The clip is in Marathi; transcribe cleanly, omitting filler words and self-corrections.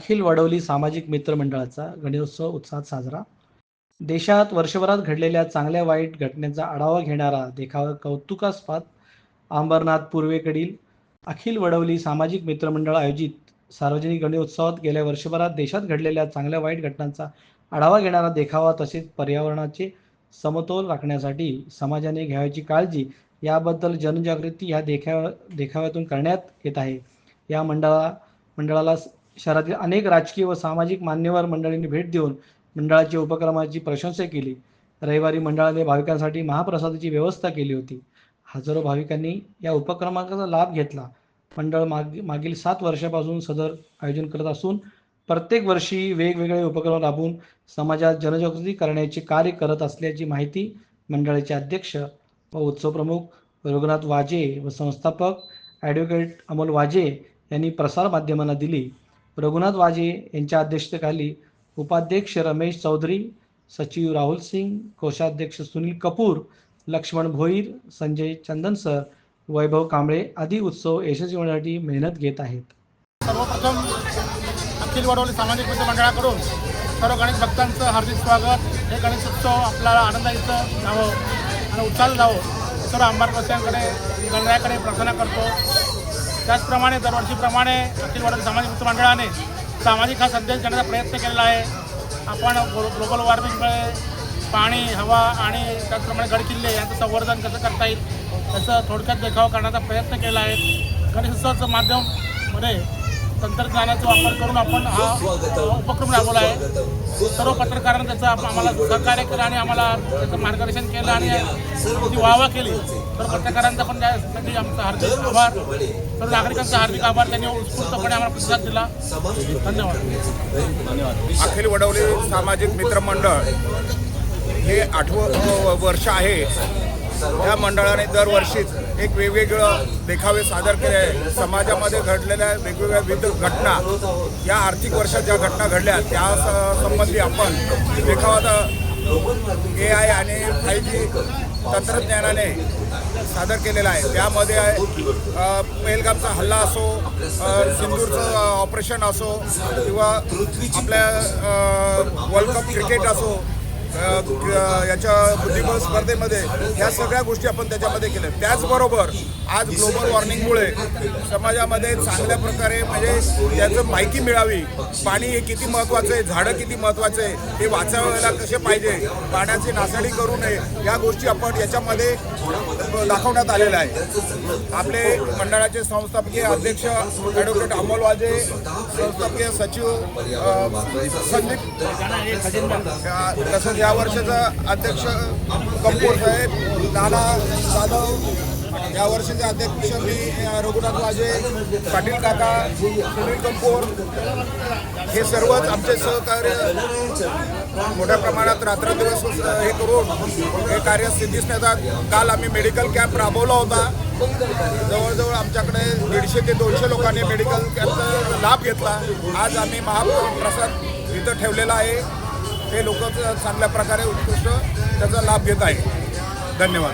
अखिल वडवली सामाजिक मित्र मंडळाचा गणेशोत्सव उत्साहात साजरा. देशात वर्षभरात घडलेल्या चांगल्या वाईट घटनांचा आढावा घेणारा देखावा कौतुकास्पद अंबरनाथ पूर्वेकडील अखिल वडवली सामाजिक मित्र मंडळ आयोजित सार्वजनिक गणेशोत्सवात गेल्या वर्षभरात देशात घडलेल्या चांगल्या वाईट घटनांचा आढावा घेणारा देखावा तसेच पर्यावरणाचे समतोल राखण्यासाठी समाजाने घ्यावयाची काळजी याबद्दल जनजागृती या देखाव्यातून करण्यात येत आहे. या मंडळाला शहरातील अनेक राजकीय व सामाजिक मान्यवर मंडळींनी भेट देऊन मंडळाच्या उपक्रमाची प्रशंसा केली. रविवारी मंडळाने भाविकांसाठी महाप्रसादाची व्यवस्था केली होती. हजारो भाविकांनी या उपक्रमाचा लाभ घेतला. मंडळ मागील 7 वर्षापासून सदर आयोजन करत असून प्रत्येक वर्षी वेगवेगळे उपक्रम राबवून समाजात जनजागृती करण्याचे कार्य करत असल्याची माहिती मंडळाचे अध्यक्ष व उत्सव प्रमुख रघुनाथ वाजे व संस्थापक ॲडव्होकेट अमोल वाजे यांनी प्रसारमाध्यमांना दिली. रघुनाथ वाजे यांच्या अध्यक्षतेखाली उपाध्यक्ष रमेश चौधरी, सचिव राहुल सिंग, कोषाध्यक्ष सुनील कपूर, लक्ष्मण भोईर, संजय चंदनसर, वैभव कांबळे आदी उत्सव यशस्वी होण्यासाठी मेहनत घेत आहेत. सर्वप्रथम अखिल वडवली सामाजिक मित्र मंडळाकडून सर्व गणेश भक्तांचं हार्दिक स्वागत. हे गणेशोत्सव आपल्याला आनंदाचं जावं आणि उत्साह जावं सर्व अंबारवासियांकडे गणरायाकडे प्रार्थना करतो. त्याचप्रमाणे दरवर्षीप्रमाणे अखिल वडवली सामाजिक मित्र मंडळाने सामाजिक हा संदेश देण्याचा प्रयत्न केलेला आहे. आपण ग्लोबल वॉर्मिंगमुळे पाणी, हवा आणि त्याचप्रमाणे गडकिल्ले यांचं संवर्धन कसं करता येईल त्याचा थोडक्यात देखावा करण्याचा प्रयत्न केला आहे. गणेशोत्सवाचं माध्यमामध्ये तंत्रज्ञानाचा वापर करून आपण हा उपक्रम राबवला आहे. सर्व पत्रकारांनी त्याचं आम्हाला सहकार्य केलं आणि आम्हाला त्याचं मार्गदर्शन केलं आणि ती वाहवा केली. सर्व पत्रकारांचा पण त्यासाठी आमचा हार्दिक आभार, सर्व नागरिकांचा हार्दिक आभार. त्यांनी उत्स्फूर्तपणे आम्हाला प्रतिसाद दिला. धन्यवाद. अखिल वडवली सामाजिक मित्र मंडळ हे 8वं वर्ष आहे. या मंडळाने दरवर्षीच एक वेगवेगळं देखावे सादर केले आहे. समाजामध्ये घडलेल्या वेगवेगळ्या विविध घटना, या आर्थिक वर्षात ज्या घटना घडल्या त्या संबंधी आपण देखावा AI आणि 5G तंत्रज्ञानाने सादर केलेला आहे. त्यामध्ये पहलगामचा हल्ला असो, सिंदूरचं ऑपरेशन असो किंवा आपल्या वर्ल्ड कप क्रिकेट असो, याच्या बुद्धिबळ स्पर्धेमध्ये ह्या सगळ्या गोष्टी आपण त्याच्यामध्ये केल्या. त्याचबरोबर आज ग्लोबल वॉर्मिंगमुळे समाजामध्ये चांगल्या प्रकारे म्हणजे त्याचं माहिती मिळावी. पाणी हे किती महत्त्वाचं आहे, झाडं किती महत्त्वाचं आहे, ते वाचवायला कसे पाहिजे, पाण्याची नासाडी करू नये, या गोष्टी आपण याच्यामध्ये दाखवण्यात आलेल्या आहे. आपले मंडळाचे संस्थापकीय अध्यक्ष ॲडव्होकेट अमोल वाजे, संस्थापकीय सचिव संदीप, तसंच या वर्षाचा अध्यक्ष कपूर साहेब, नाना जाधव, या वर्षाचे अध्यक्ष मी रघुनाथ वाजे, पाटील काका, सुनील कपूर, हे सर्वच आमचे सहकार्य मोठ्या प्रमाणात रात्रदिवस हे करून हे कार्य सिद्धीस नेतात. काल आम्ही मेडिकल कॅम्प राबवला होता. जवळजवळ आमच्याकडे 150 ते 200 लोकांनी मेडिकल कॅम्पचा लाभ घेतला. आज आम्ही महाप्रसाद इथं ठेवलेला आहे. हे लोक चांगल्या प्रकारे उत्कृष्ट त्याचा लाभ घेत आहे. धन्यवाद.